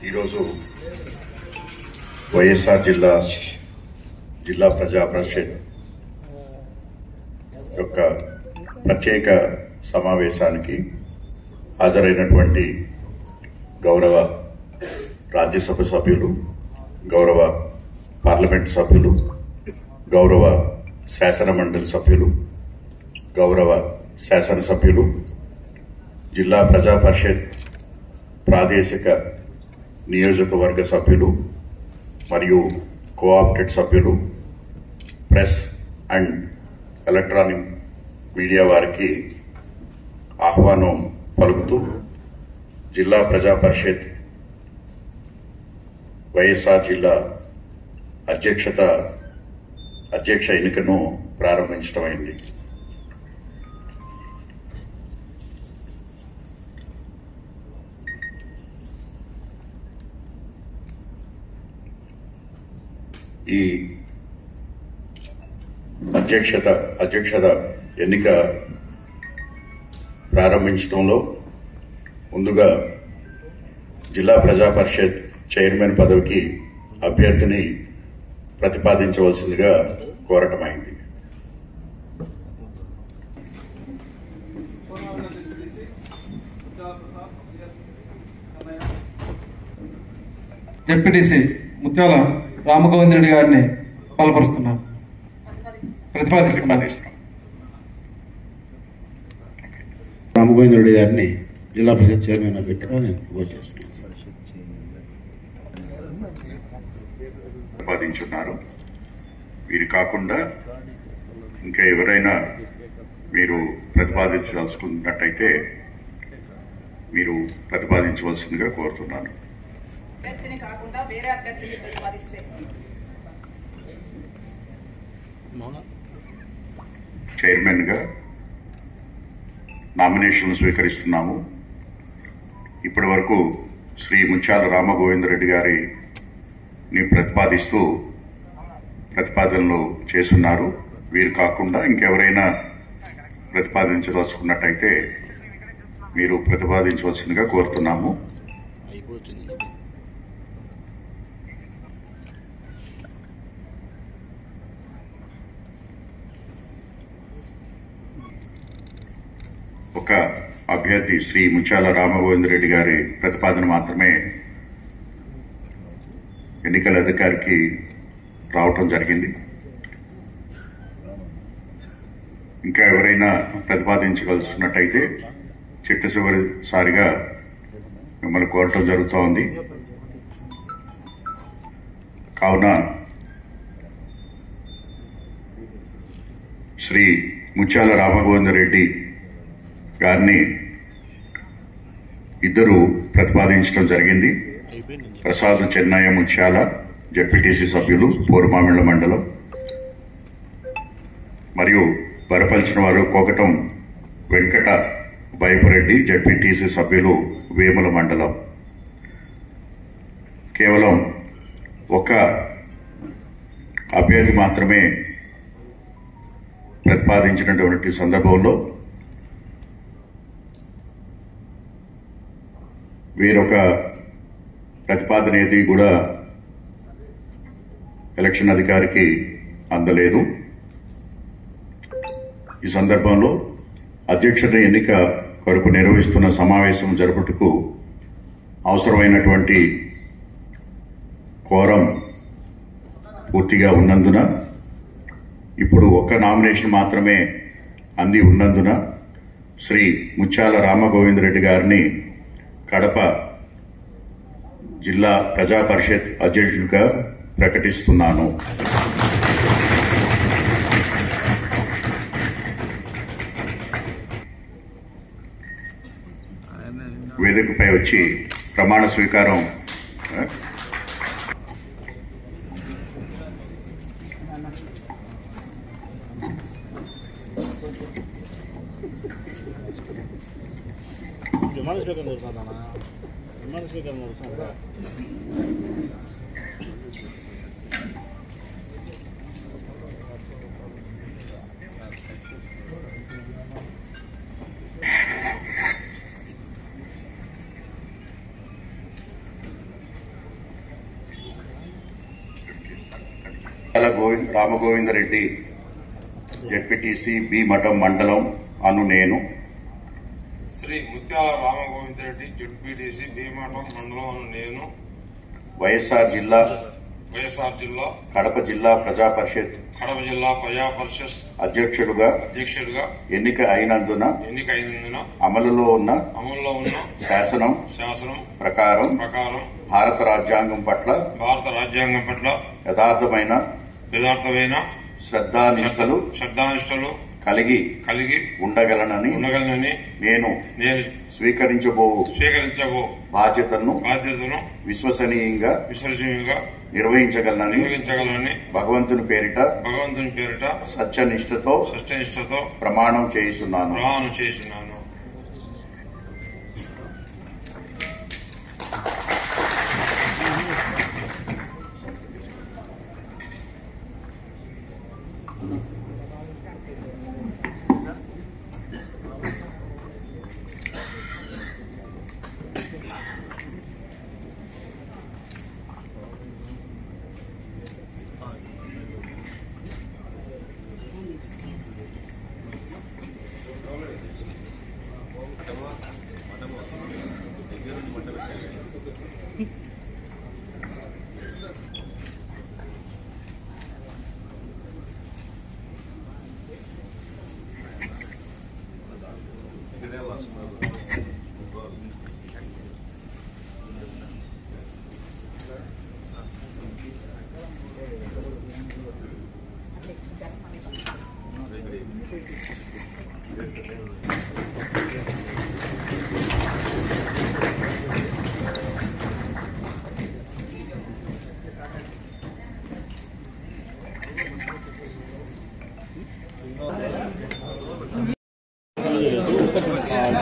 ఈరోజు వైఎస్ఆర్ జిల్లా ప్రజా పరిషత్ యొక్క ప్రత్యేక సమావేశానికి హాజరైనటువంటి గౌరవ రాజ్యసభ సభ్యులు, గౌరవ పార్లమెంట్ సభ్యులు, గౌరవ శాసన మండలి సభ్యులు, గౌరవ శాసనసభ్యులు, జిల్లా ప్రజా పరిషత్ ప్రాదేశిక నియోజకవర్గ సభ్యులు మరియు కోఆప్టెడ్ సభ్యులు, ప్రెస్ అండ్ ఎలక్ట్రానిక్ మీడియా వారికి ఆహ్వానం పలుకుతూ జిల్లా ప్రజా పరిషత్ వైఎస్ఆర్ జిల్లా అధ్యక్ష ఎన్నికను ప్రారంభించడమైంది. ఈ అధ్యక్షత ఎన్నిక ప్రారంభించడంలో ముందుగా జిల్లా ప్రజా పరిషత్ చైర్మన్ పదవికి అభ్యర్థిని ప్రతిపాదించవలసిందిగా కోరటమైంది. జెడ్పీటీసీ ముత్యాల రామగోవింద రెడ్డి గారిని ప్రతిపాదిస్తున్నాం. రామగోవింద రెడ్డి గారిని జిల్లా పరిషత్ చైర్మన్ అభ్యర్థిగా నేను ప్రతిపాదించున్నారు. వీరు కాకుండా ఇంకా ఎవరైనా మీరు ప్రతిపాదించదలుచుకున్నట్టయితే మీరు ప్రతిపాదించవలసిందిగా కోరుతున్నాను. అభ్యర్థిని కాకుండా వేరే అభ్యర్థిని ప్రతిపాదిస్తే చైర్మన్ గా నామినేషన్లు స్వీకరిస్తున్నాము. ఇప్పటి వరకు శ్రీ ముత్యాల రామగోవిందరెడ్డి గారిని ప్రతిపాదిస్తూ ప్రతిపాదనలు చేస్తున్నారు. వీరు కాకుండా ఇంకెవరైనా ప్రతిపాదించదలుచుకున్నట్టయితే మీరు ప్రతిపాదించవలసిందిగా కోరుతున్నాము. ఒక అభ్యర్థి శ్రీ ముత్యాల రామగోవిందరెడ్డి గారి ప్రతిపాదన మాత్రమే ఎన్నికల అధికారికి రావటం జరిగింది. ఇంకా ఎవరైనా ప్రతిపాదించగలుచున్నట్టయితే చిట్టచివరిసారిగా మిమ్మల్ని కోరటం జరుగుతోంది. కావున శ్రీ ముత్యాల రామగోవిందరెడ్డి గారిని ఇద్దరు ప్రతిపాదించడం జరిగింది. ప్రసాద్ చెన్నయ్య ముత్యాల, జెడ్పీటీసీ సభ్యులు, పోరుమామిళ్ల మండలం, మరియు బరపలిచిన వారు కోకటం వెంకట బైపురెడ్డి, జెడ్పీటీసీ సభ్యులు, వేముల మండలం. కేవలం ఒక అభ్యర్థి మాత్రమే ప్రతిపాదించినటువంటి సందర్భంలో వేరొక ప్రతిపాదన ఏది కూడా ఎలక్షన్ అధికారికి అందలేదు. ఈ సందర్భంలో అధ్యక్షుడి ఎన్నిక కొరకు నిర్వహిస్తున్న సమావేశం జరుపుటకు అవసరమైనటువంటి కోరం పూర్తిగా ఉన్నందున, ఇప్పుడు ఒక్క నామినేషన్ మాత్రమే అంది ఉన్నందున శ్రీ ముత్యాల రామగోవిందరెడ్డి గారిని కడప జిల్లా ప్రజా పరిషత్ అధ్యక్షుడిగా ప్రకటిస్తున్నాను. వేదికపై వచ్చి ప్రమాణ స్వీకారం ముత్యాల రామగోవిందరెడ్డి జెడ్పీటీసీ బి మఠం మండలం అను నేను శ్రీ ముత్యాల రామగోవిందరెడ్డి జెడ్పీటీసీ బి మఠం మండలం అను నేను వైఎస్ఆర్ జిల్లా కడప జిల్లా ప్రజా పరిషత్ అధ్యక్షుడుగా ఎన్నిక అయినందున అమలులో ఉన్న శాసనం ప్రకారం భారత రాజ్యాంగం పట్ల యథార్థమైన శ్రద్ధానిష్టలు కలిగి ఉండగలనని నేను స్వీకరించబో బాధ్యతను విశ్వసనీయంగా నిర్వహించగలనని భగవంతుని పేరిట సత్యనిష్టతో ప్రమాణం చేస్తున్నాను.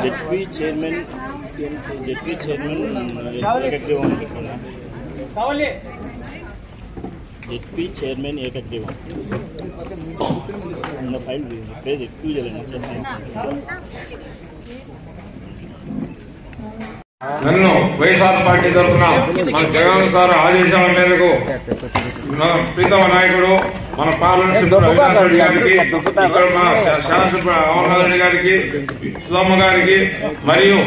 जेडपी चेयरमैन जेडपी चेयरमैन ఏకగ్రీవం ఉన్న ఫైల్ పేజ్ ఎక్కువ చేయాలని నన్ను వైఎస్ఆర్ పార్టీ తరఫున మన జగన్ సార్ ఆదేశాల మేరకు మన ప్రీతమ నాయకుడు మన పార్లమెంట్ సభ్యుడు అవినాష్ రెడ్డి గారికి, ఇక్కడ మా శాసనసభ్యుడు అమర్నాథ్ రెడ్డి గారికి, సుధమ్మ గారికి మరియు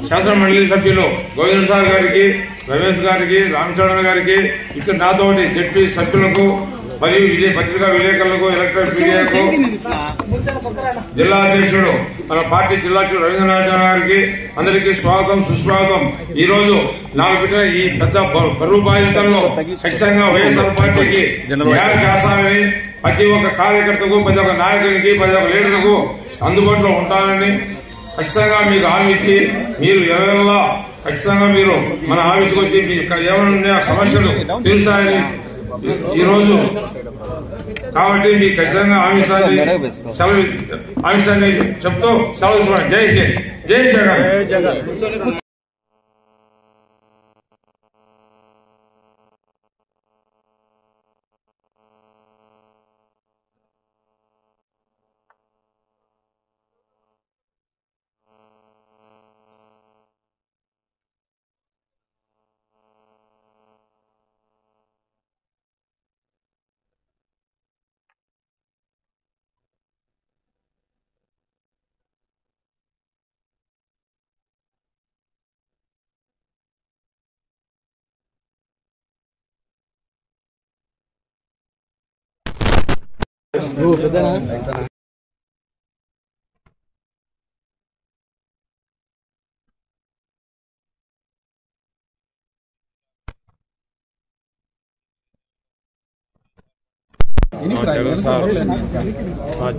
శాసన మండలి సభ్యులు గోవింద్ సార్ గారికి, రమేష్ గారికి, రామచంద్ర గారికి, ఇక్కడ నాతోటి జెడ్పీ సభ్యులకు మరియు పత్రికా విలేకరులకు, ఎలక్ట్రానిక్ మీడియాకు, జిల్లా అధ్యక్షుడు మన పార్టీ జిల్లా అధ్యక్షుడు రవీంద్రనాథ్ గారికి అందరికీ స్వాగతం సుస్వాగతం. ఈ రోజు నాకు పెట్టిన ఈ పెద్ద బరువు బాధ్యతల్లో ఖచ్చితంగా వైఎస్ఆర్ పార్టీకి న్యాయం చేస్తానని, ప్రతి ఒక్క కార్యకర్తకు, ప్రతి ఒక్క నాయకునికి, ప్రతి ఒక్క లీడర్కు అందుబాటులో ఉంటానని ఖచ్చితంగా మీకు హామీ ఇచ్చి, మీరు ఎవరెల్లా ఖచ్చితంగా మీరు మన ఆఫీస్కి వచ్చి మీకు ఏమైనా సమస్యలు తీరుస్తారని ఈరోజు కాబట్టి మీకు ఖచ్చితంగా ఆఫీసాన్ని చెప్తూ సెలవు తీసుకోండి. జై జై జై జగన్.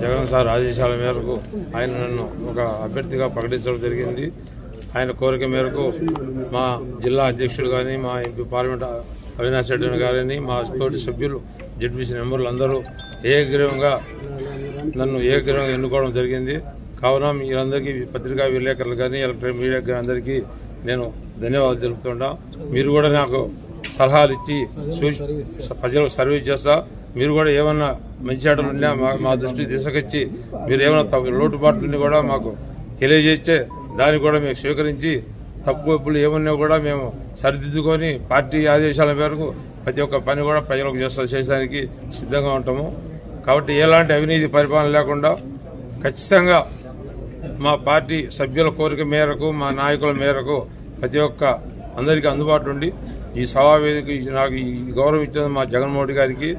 జగన్ సార్ ఆదేశాల మేరకు ఆయన నన్ను ఒక అభ్యర్థిగా ప్రకటించడం జరిగింది. ఆయన కోరిక మేరకు మా జిల్లా అధ్యక్షుడు కానీ, మా ఎంపీ పార్లమెంట్ అవినాష్ రెడ్డి గారిని, మా తోటి సభ్యులు జెడ్పీసీ మెంబర్లు అందరూ ఏకగ్రీవంగా నన్ను ఎన్నుకోవడం జరిగింది. కావున మీరందరికీ, పత్రికా విలేకరులు కానీ, ఎలక్ట్రానిక్ మీడియా కానీ అందరికీ నేను ధన్యవాదాలు తెలుపుతుంటా. మీరు కూడా నాకు సలహాలు ఇచ్చి ప్రజలకు సర్వీస్ చేస్తా. మీరు కూడా ఏమన్నా మంచి ఆటలు ఉన్నా మా దృష్టికి తీసుకొచ్చి, మీరు ఏమైనా లోటుపాట్లని కూడా మాకు తెలియజేస్తే దాన్ని కూడా మేము స్వీకరించి తప్పులు ఏమన్నా కూడా మేము సరిదిద్దుకొని పార్టీ ఆదేశాల మేరకు ప్రతి ఒక్క పని కూడా ప్రజలకు చేసేదానికి సిద్ధంగా ఉంటాము. కాబట్టి ఎలాంటి అవినీతి పరిపాలన లేకుండా ఖచ్చితంగా మా పార్టీ సభ్యుల కోరిక మేరకు మా నాయకుల మేరకు ప్రతి ఒక్క అందరికీ అందుబాటులో ఉండి ఈ సభావేదిక నాకు ఈ గౌరవం ఇచ్చిన మా జగన్మోహన్ రెడ్డి గారికి,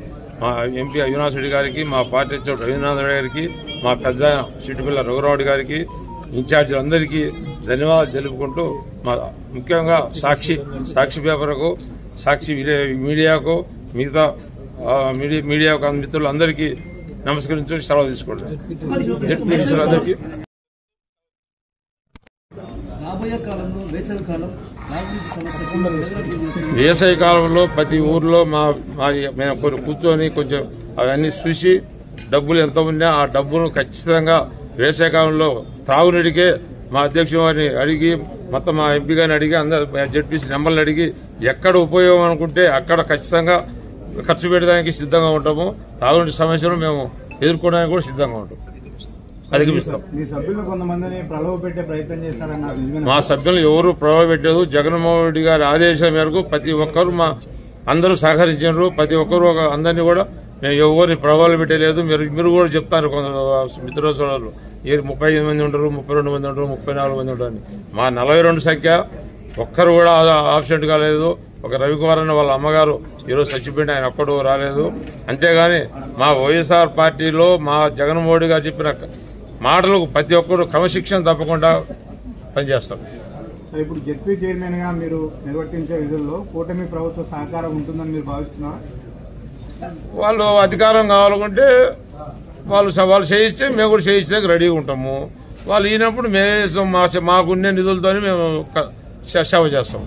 మా ఎంపీ అవినాష్ రెడ్డి గారికి, మా పార్టీ అధ్యక్షుడు రవీంద్రనాథ్ రెడ్డి గారికి, మా పెద్ద చిట్టుపిల్ల రఘురావుడి గారికి, ఇన్ఛార్జీలందరికీ ధన్యవాదాలు తెలుపుకుంటూ మా ముఖ్యంగా సాక్షి పేపర్కు, సాక్షి మీడియాకు, మిగతా మీడియాకు మిత్రులందరికీ నమస్కరించి సెలవు తీసుకోండి. అందరికీ వేసవి కాలంలో ప్రతి ఊర్లో మేము కూర్చొని కొంచెం అవన్నీ చూసి డబ్బులు ఎంత ఉన్నా ఆ డబ్బును ఖచ్చితంగా వేసవి కాలంలో తాగునీటికే మా అధ్యక్షుడు వారిని అడిగి మొత్తం మా ఎంపీ గారిని అడిగి అందరు జెడ్పీసీ నెంబర్లు అడిగి ఎక్కడ ఉపయోగం అనుకుంటే అక్కడ ఖచ్చితంగా ఖర్చు పెట్టడానికి సిద్ధంగా ఉంటాము. తాగునీటి సమస్యను మేము ఎదుర్కోవడానికి కూడా సిద్ధంగా ఉంటాం, అధిగమిస్తాం. మా సభ్యులు ఎవరు ప్రలోభ పెట్టలేదు. జగన్మోహన్ రెడ్డి గారి ఆదేశాల మేరకు ప్రతి ఒక్కరు అందరూ సహకరించారు. ప్రతి ఒక్కరు అందరినీ కూడా మేము ఎవరిని ప్రభావాలు పెట్టలేదు. మీరు కూడా చెప్తారు మిత్రుల సోదరులు 35 మంది ఉంటారు, 32 మంది ఉంటారు, 34 మంది ఉంటారు. మా 42 సంఖ్య ఒక్కరు కూడా ఆబ్సెంట్ కాలేదు. ఒక రవికుమార్ అన్న వాళ్ళ అమ్మగారు ఈరోజు చచ్చిపోయింది, ఆయన ఒక్కడు రాలేదు. అంతేగాని మా వైఎస్ఆర్ పార్టీలో మా జగన్మోహన్ రెడ్డి గారు చెప్పిన మాటలకు ప్రతి ఒక్కరు క్రమశిక్షణ తప్పకుండా పనిచేస్తారు. ఇప్పుడు జెడ్పీ చైర్మన్ గా మీరు నిర్వర్తించే విధుల్లో కూటమి ప్రభుత్వ సహకారం ఉంటుందని మీరు భావిస్తున్నారా? వాళ్ళు అధికారం కావాలనుకుంటే వాళ్ళు చేయిస్తే మేము కూడా చేయించడానికి రెడీగా ఉంటాము. వాళ్ళు ఈనప్పుడు మేము మాకున్న నిధులతోనే మేము సేవ చేస్తాం.